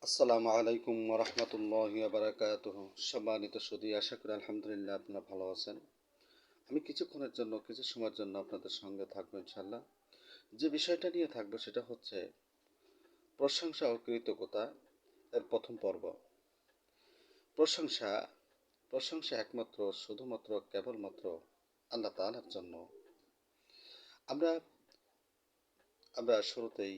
আসসালামু আলাইকুম রহমতুল্লাহি বারাকাতুহু। সম্মানিত সুধী, আশা করি আলহামদুলিল্লাহ আপনারা ভালো আছেন। আমি কিছুক্ষণের জন্য কিছু সময়ের জন্য আপনাদের সঙ্গে থাকবো ইনশাল্লাহ। যে বিষয়টা নিয়ে থাকবো সেটা হচ্ছে প্রশংসা ও কৃতজ্ঞতা এর প্রথম পর্ব। প্রশংসা প্রশংসা একমাত্র শুধুমাত্র কেবলমাত্র আল্লাহ তাআলার জন্য। আমরা আমরা শুরুতেই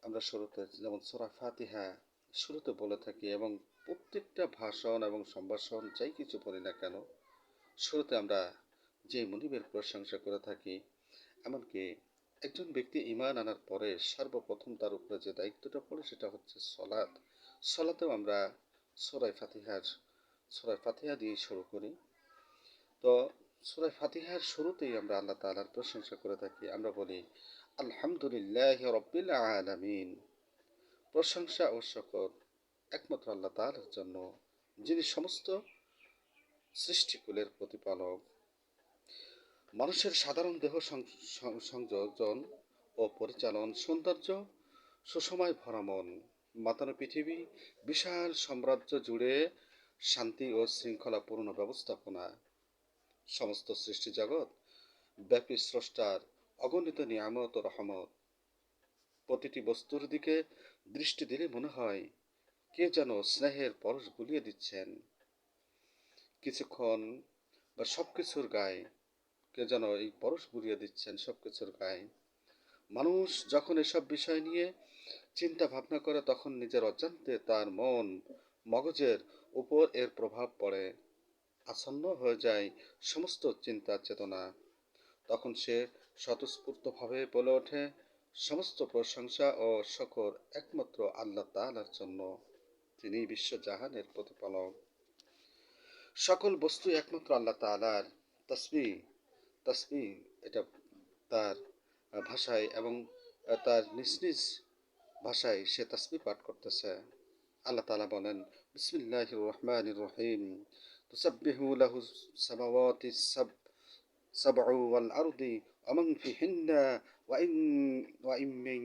আমরা শুরুতে যেমন সূরা ফাতিহা শুরুতে বলে থাকি, এবং প্রত্যেকটা ভাষণ এবং সম্ভাষণ যাই কিছু বলি না কেন, শুরুতে আমরা যে মুনিবের প্রশংসা করে থাকি। এমনকি একজন ব্যক্তি ঈমান আনার পরে সর্বপ্রথম তার উপরে যে দায়িত্বটা পড়ে সেটা হচ্ছে সলাৎ। সলাতেও আমরা সূরা ফাতিহা দিয়ে শুরু করি। তো সূরা ফাতিহার শুরুতেই আমরা আল্লাহ তাআলার প্রশংসা করে থাকি। আমরা বলি আলহামদুলিল্লাহি রাব্বিল আলামিন। প্রশংসা ও শকর একমাত্র আল্লাহ তাআলার জন্য, যিনি সমস্ত সৃষ্টিকুলের প্রতিপালক। মানুষের সাধারণ দেহ সংযোজন ও পরিচালন, সৌন্দর্য, সুসময় ভরা মন, মাতানো পৃথিবী, বিশাল সাম্রাজ্য জুড়ে শান্তি ও শৃঙ্খলাপূর্ণ ব্যবস্থাপনা, সমস্ত সৃষ্টি জগৎ ব্যাপী স্রষ্টার অগণিত নিয়ামত ও রহমত। প্রতিটি বস্তুর দিকে দৃষ্টি দিলে মনে হয় কে যেন স্নেহের পরশ বুলিয়ে দিচ্ছেন কিছুক্ষণ, বা সবকিছুর গায়ে কে যেন এই পরশ বুলিয়ে দিচ্ছেন সবকিছুর গায়ে। মানুষ যখন এসব বিষয় নিয়ে চিন্তা ভাবনা করে, তখন নিজের অজান্তে তার মন মগজের উপর এর প্রভাব পড়ে, আসন্ন হয়ে যায় সমস্ত চিন্তা চেতনা। তখন সে স্বতঃস্ফূর্তভাবে বলে ওঠে, সমস্ত প্রশংসা ও শকর একমাত্র আল্লাহ তাআলার জন্য, তিনি বিশ্বজাহানের প্রতিপালক। সকল বস্তু একমাত্র আল্লাহ তাআলার। তাসবিহ তাসবিহ এটা তার ভাষায় এবং তার নিজ নিজ ভাষায় সে তাসবিহ পাঠ করতেছে। আল্লাহ তাআলা বলেন, বিসমিল্লাহির রহমানির রহিম, তুসাব্বিহু লাহু সামাওয়াতি সাবউ ওয়াল আরদি ওয়া মান ফিহিন্না ওয়া ইন মিন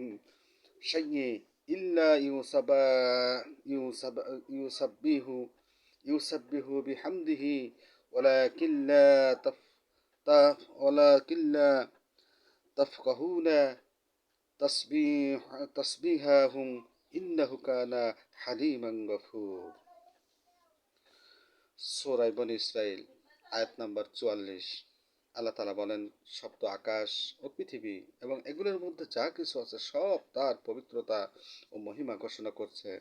শাইইন ইল্লা ইউসাব্বিহু ইউসাব্বিহু বিহামদিহি ওয়ালাকিন লা ওয়ালাকিন লা তাফকাহুনা তাসবিহাহুম ইন্নাহু কানা হালিমান গফুর। সূরা বনী ইসরাঈল আয়াত নাম্বার ৪৪। আল্লাহ তাআলা বলেন, সপ্ত আকাশ ও পৃথিবী এবং এগুলোর মধ্যে যা কিছু আছে সব তার পবিত্রতা ও মহিমা ঘোষণা করছে।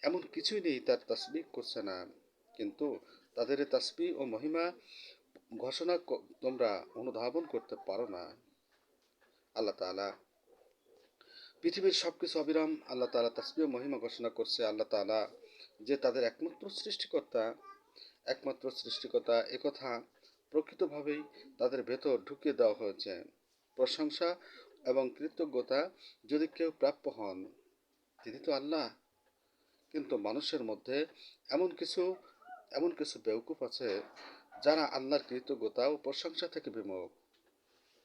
এমন কিছুই নেই তার তাসবিহ করছে না, কিন্তু তাদের এই তাসবিহ ও মহিমা ঘোষণা তোমরা অনুধাবন করতে পারো না। আল্লাহ তাআলা পৃথিবীর সবকিছু অবিরাম আল্লাহ তাআলা তাসবিহ ও মহিমা ঘোষণা করছে। আল্লাহ তাআলা যে তাদের একমাত্র সৃষ্টিকর্তা একথা প্রকৃতভাবেই তাদের ভেতর ঢুকিয়ে দেওয়া হয়েছে। প্রশংসা এবং কৃতজ্ঞতা যদি কেউ প্রাপ্য হন, তিনি তো আল্লাহ। কিন্তু মানুষের মধ্যে এমন কিছু বেওকুফ আছে যারা আল্লাহর কৃতজ্ঞতা ও প্রশংসা থেকে বিমুখ।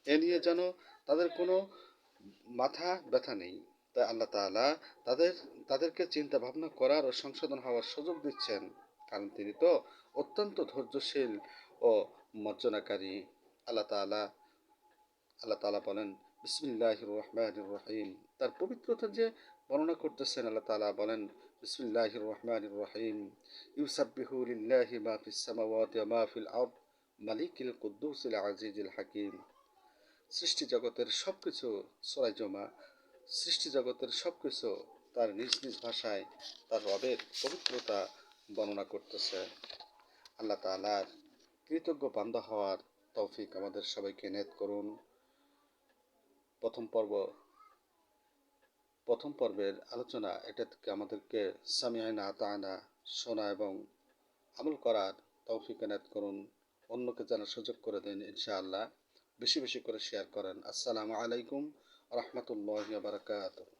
এ নিয়ে যেন তাদের কোনো মাথা ব্যথা নেই। তাই আল্লাহ তাআলা তাদেরকে চিন্তা ভাবনা করার ও সংশোধন হওয়ার সুযোগ দিচ্ছেন, কারণ তিনি তো অত্যন্ত ধৈর্যশীল ও মর্জনাকারী। আল্লাহ তাআলা আল্লাহ তাআলা বলেন, বিসমিল্লাহির রহমানির রহিম। তার পবিত্রতা যে বর্ণনা করতেছেন, আল্লাহ তাআলা বলেন, বিসমিল্লাহির রহমানির রহিম, ইউসাব্বিহু লিল্লাহি মা ফিস সামাওয়াতি ওয়া মা ফিল আরদ মালিকিল কুদ্দুসিল আজিজিল হাকিম। সৃষ্টি জগতের সবকিছু, সূরা জুমা, সৃষ্টি জগতের সবকিছু তার নিজ নিজ ভাষায় তার রবের পবিত্রতা বর্ণনা করতেছে। আল্লাহ তাআলার কৃতজ্ঞ বান্দা হওয়ার তৌফিক আমাদের সবাইকে এনায়েত করুন। প্রথম পর্বের আলোচনা এটা থেকে আমাদেরকে সামিআনা আতাআনা শোনা এবং আমল করার তৌফিক এনায়েত করুন। অন্যকে জানার সুযোগ করে দিন ইনশাআল্লাহ। বেশি বেশি করে শেয়ার করেন। আসসালামু আলাইকুম ওয়া রাহমাতুল্লাহি ওয়া বারাকাতুহু।